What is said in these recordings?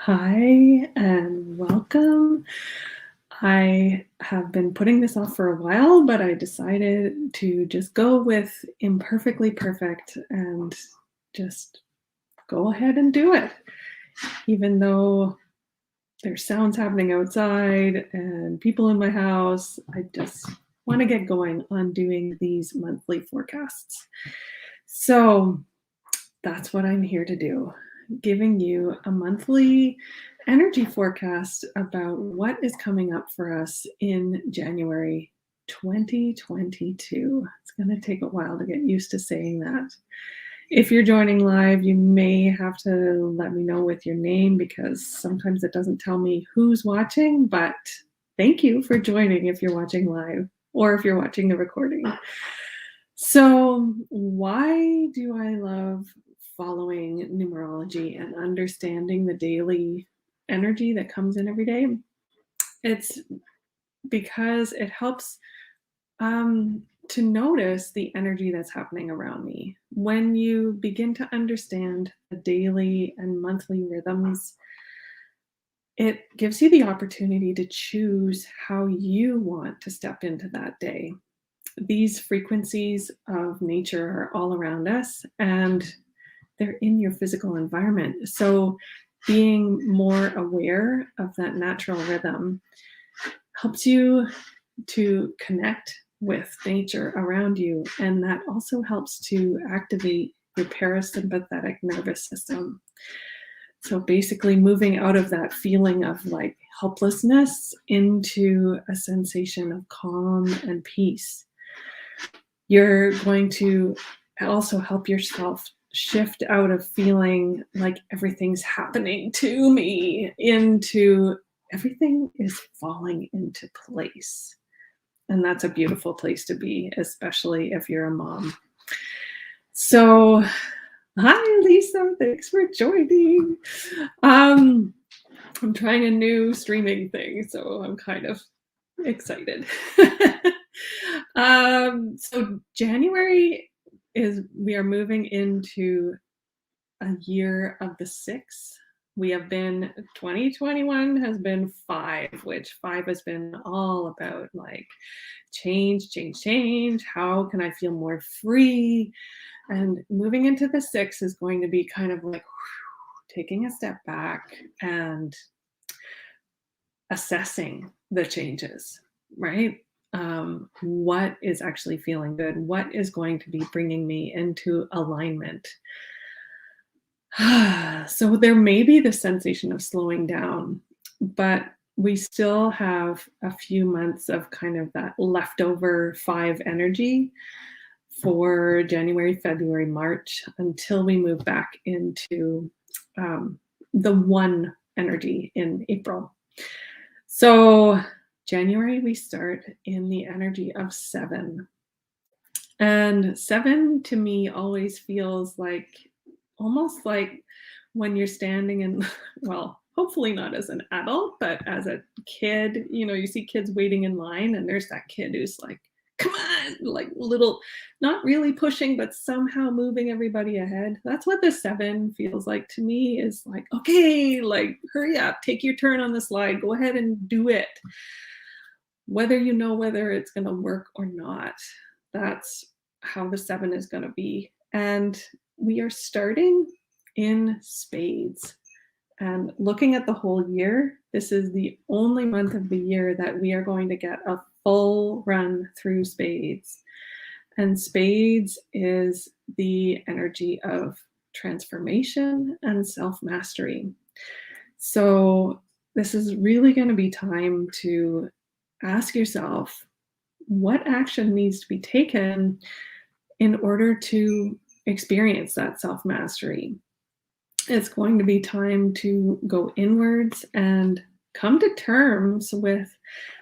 Hi and welcome. I have been putting this off for a while, but I decided to just go with imperfectly perfect and just go ahead and do it. Even though there's sounds happening outside and people in my house, I just want to get going on doing these monthly forecasts. So that's what I'm here to do, giving you a monthly energy forecast about what is coming up for us in January 2022. It's going to take a while to get used to saying that. If you're joining live, you may have to let me know with your name because sometimes it doesn't tell me who's watching, but thank you for joining if you're watching live or if you're watching the recording. So, why do I love following numerology and understanding the daily energy that comes in every day? It's because it helps to notice the energy that's happening around me. When you begin to understand the daily and monthly rhythms, it gives you the opportunity to choose how you want to step into that day. These frequencies of nature are all around us and they're in your physical environment. So being more aware of that natural rhythm helps you to connect with nature around you. And that also helps to activate your parasympathetic nervous system. So basically moving out of that feeling of like helplessness into a sensation of calm and peace. You're going to also help yourself shift out of feeling like everything's happening to me into everything is falling into place. And that's a beautiful place to be, especially if you're a mom. So, hi, Lisa. Thanks for joining. I'm trying a new streaming thing, so I'm kind of excited. So January we are moving into a year of the six. We have been 2021 has been five, which five has been all about like change. How can I feel more free? And moving into the six is going to be kind of like taking a step back and assessing the changes, right? What is actually feeling good? What is going to be bringing me into alignment? So there may be the sensation of slowing down, but we still have a few months of kind of that leftover five energy for January, February, March until we move back into the one energy in April. So January, we start in the energy of seven. And seven to me always feels like almost like when you're standing in, well, hopefully not as an adult, but as a kid, you see kids waiting in line and there's that kid who's like, come on, like little, not really pushing, but somehow moving everybody ahead. That's what the seven feels like to me is like, okay, like hurry up, take your turn on the slide, go ahead and do it. Whether you know whether it's going to work or not, that's how the seven is going to be. And we are starting in spades. And looking at the whole year, this is the only month of the year that we are going to get a full run through spades. And spades is the energy of transformation and self-mastery. So this is really going to be time to ask yourself what action needs to be taken in order to experience that self-mastery. It's going to be time to go inwards and come to terms with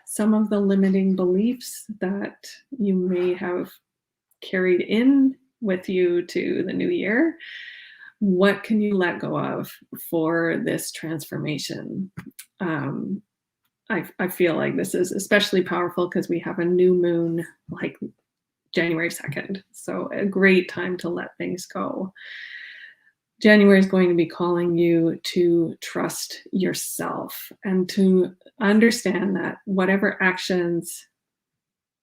some of the limiting beliefs that you may have carried in with you to the new year. What can you let go of for this transformation? I feel like this is especially powerful because we have a new moon like – January 2nd. So a great time to let things go. January is going to be calling you to trust yourself and to understand that whatever actions,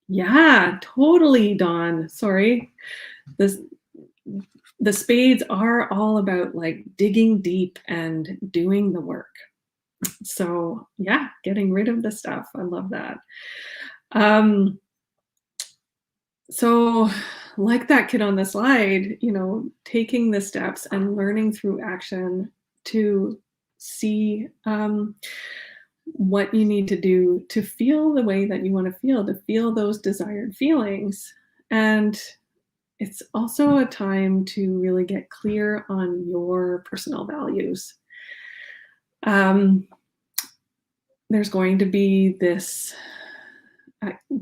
yeah, totally, Dawn. Sorry. This, the spades are all about like digging deep and doing the work. So, yeah, getting rid of the stuff. I love that. Um, so, like that kid on the slide, taking the steps and learning through action to see what you need to do to feel the way that you want to feel those desired feelings. And it's also a time to really get clear on your personal values. Um, there's going to be this,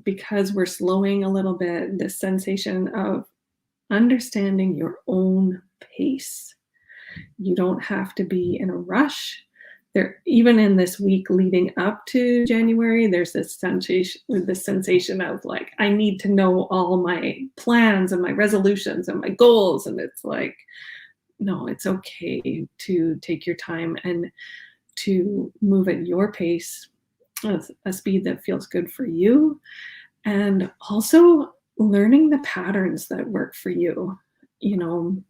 because we're slowing a little bit, this sensation of understanding your own pace. You don't have to be in a rush. There, even in this week leading up to January, there's this sensation of like, I need to know all my plans and my resolutions and my goals. And it's like, no, it's okay to take your time and to move at your pace, a speed that feels good for you. And also learning the patterns that work for you. You know,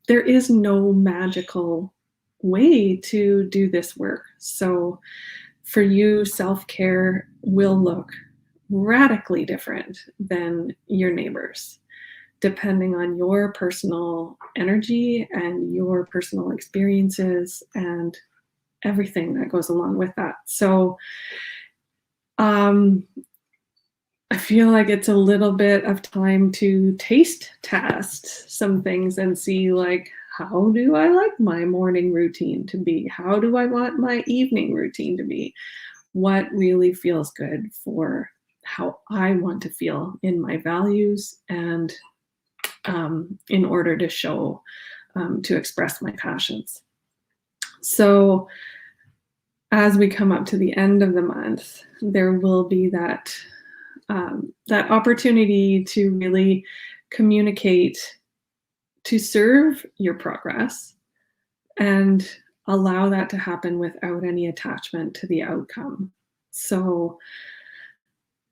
there is no magical way to do this work. So for you, self-care will look radically different than your neighbors, depending on your personal energy and your personal experiences and everything that goes along with that. So I feel like it's a little bit of time to taste test some things and see, like, how do I like my morning routine to be? How do I want my evening routine to be? What really feels good for how I want to feel in my values and in order to show, to express my passions. So as we come up to the end of the month, there will be that that opportunity to really communicate, to serve your progress, and allow that to happen without any attachment to the outcome. So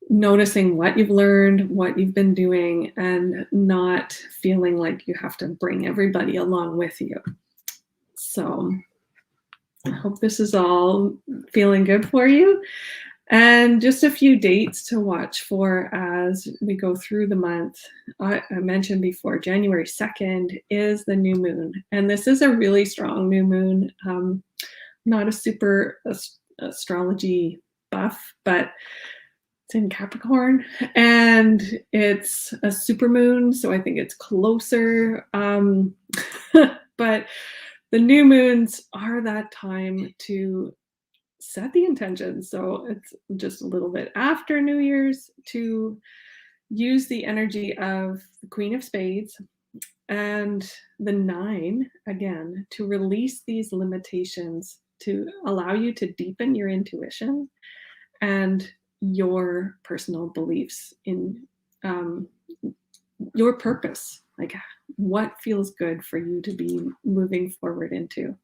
noticing what you've learned, what you've been doing, and not feeling like you have to bring everybody along with you. So I hope this is all feeling good for you. And just a few dates to watch for as we go through the month. I mentioned before, January 2nd is the new moon. And this is a really strong new moon. Not a super astrology buff, but it's in Capricorn. And it's a super moon, so I think it's closer. But the new moons are that time to set the intention. So it's just a little bit after New Year's to use the energy of the Queen of Spades and the 9 again to release these limitations, to allow you to deepen your intuition and your personal beliefs in your purpose, like what feels good for you to be moving forward into.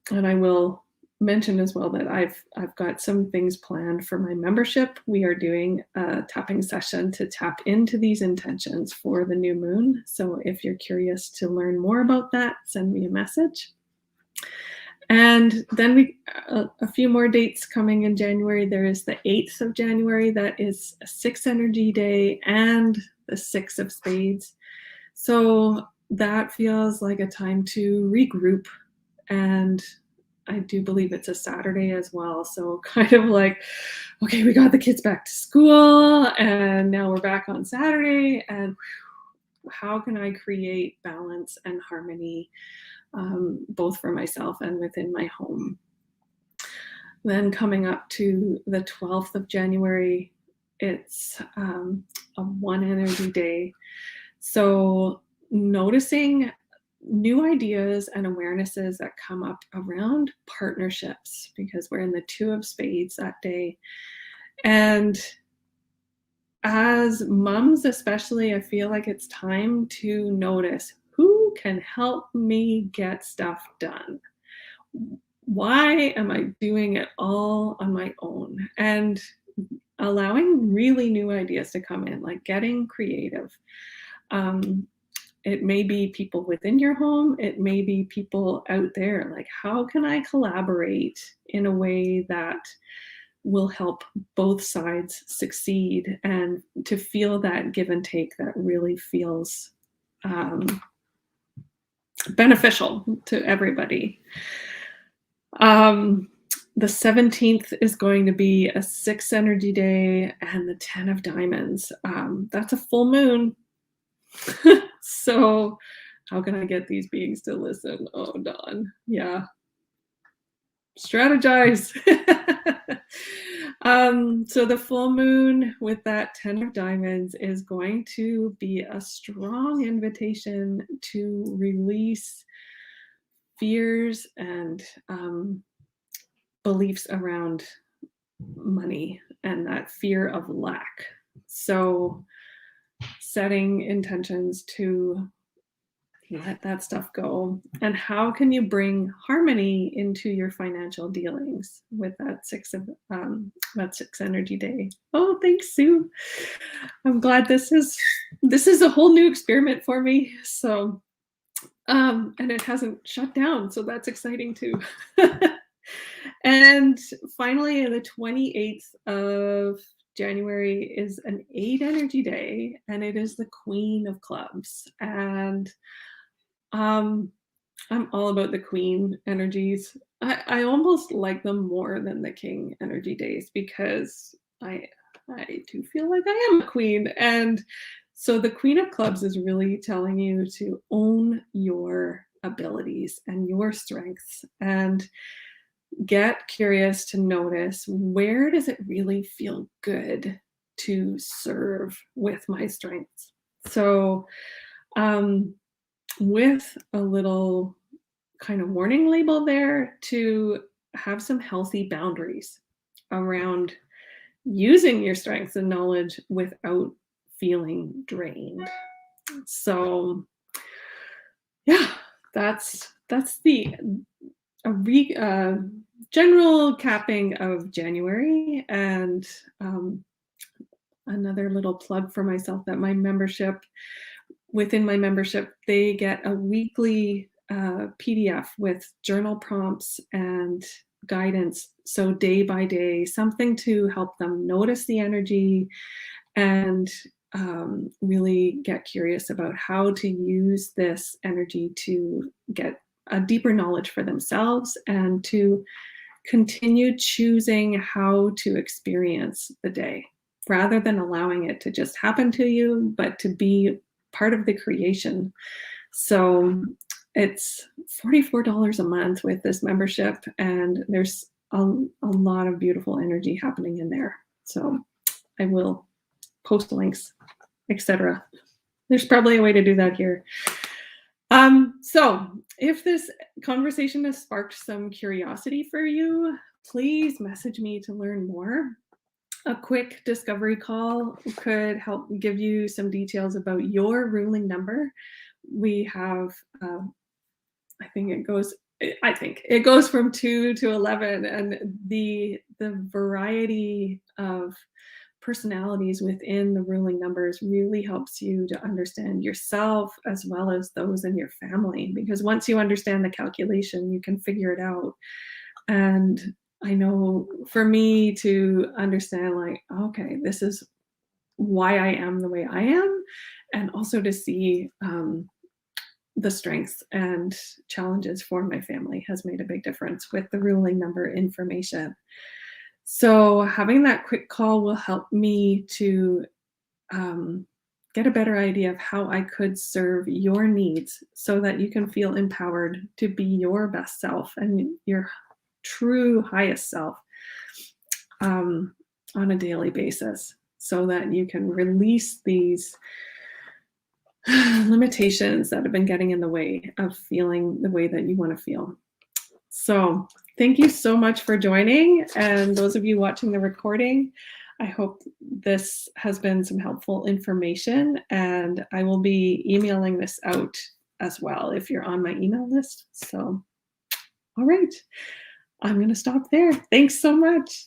And I will mention as well that I've got some things planned for my membership. We are doing a tapping session to tap into these intentions for the new moon. So if you're curious to learn more about that, send me a message. And then a few more dates coming in January. There is the 8th of January. That is a 6 energy day and the 6 of spades. So that feels like a time to regroup. And I do believe it's a Saturday as well. So kind of like, okay, we got the kids back to school and now we're back on Saturday. And how can I create balance and harmony, both for myself and within my home? Then coming up to the 12th of January, it's a 1 energy day. So noticing new ideas and awarenesses that come up around partnerships, because we're in the 2 of spades that day. And as moms, especially, I feel like it's time to notice who can help me get stuff done. Why am I doing it all on my own? And allowing really new ideas to come in, like getting creative. Um, it may be people within your home, it may be people out there. Like, how can I collaborate in a way that will help both sides succeed and to feel that give and take that really feels um, beneficial to everybody. Um, the 17th is going to be a 6 energy day and the 10 of diamonds. That's a full moon. So, how can I get these beings to listen? Oh, Dawn. Yeah. Strategize. So the full moon with that 10 of diamonds is going to be a strong invitation to release fears and beliefs around money and that fear of lack. So setting intentions to let that stuff go. And how can you bring harmony into your financial dealings with that that 6 energy day? Oh, thanks, Sue. I'm glad this is a whole new experiment for me. So and it hasn't shut down, so that's exciting too. And finally, the 28th of January is an 8 energy day, and it is the Queen of Clubs. And um, I'm all about the Queen energies. I almost like them more than the King energy days because I do feel like I am a queen. And so the Queen of Clubs is really telling you to own your abilities and your strengths and get curious to notice, where does it really feel good to serve with my strengths? So with a little kind of warning label there, to have some healthy boundaries around using your strengths and knowledge without feeling drained. So yeah, that's the general capping of January. And another little plug for myself, that within my membership, they get a weekly PDF with journal prompts and guidance. So day by day, something to help them notice the energy and really get curious about how to use this energy to get a deeper knowledge for themselves and to continue choosing how to experience the day rather than allowing it to just happen to you, but to be part of the creation. So it's $44 a month with this membership, and there's a lot of beautiful energy happening in there. So I will post links, etc. There's probably a way to do that here. So if this conversation has sparked some curiosity for you, please message me to learn more. A quick discovery call could help give you some details about your ruling number. We have, I think it goes from 2 to 11, and the variety of personalities within the ruling numbers really helps you to understand yourself as well as those in your family, because once you understand the calculation, you can figure it out. And I know for me to understand, like, okay, this is why I am the way I am, and also to see the strengths and challenges for my family has made a big difference with the ruling number information. So having that quick call will help me to get a better idea of how I could serve your needs so that you can feel empowered to be your best self and your true highest self on a daily basis, so that you can release these limitations that have been getting in the way of feeling the way that you want to feel. So thank you so much for joining. And those of you watching the recording, I hope this has been some helpful information, and I will be emailing this out as well if you're on my email list. So, all right, I'm going to stop there. Thanks so much.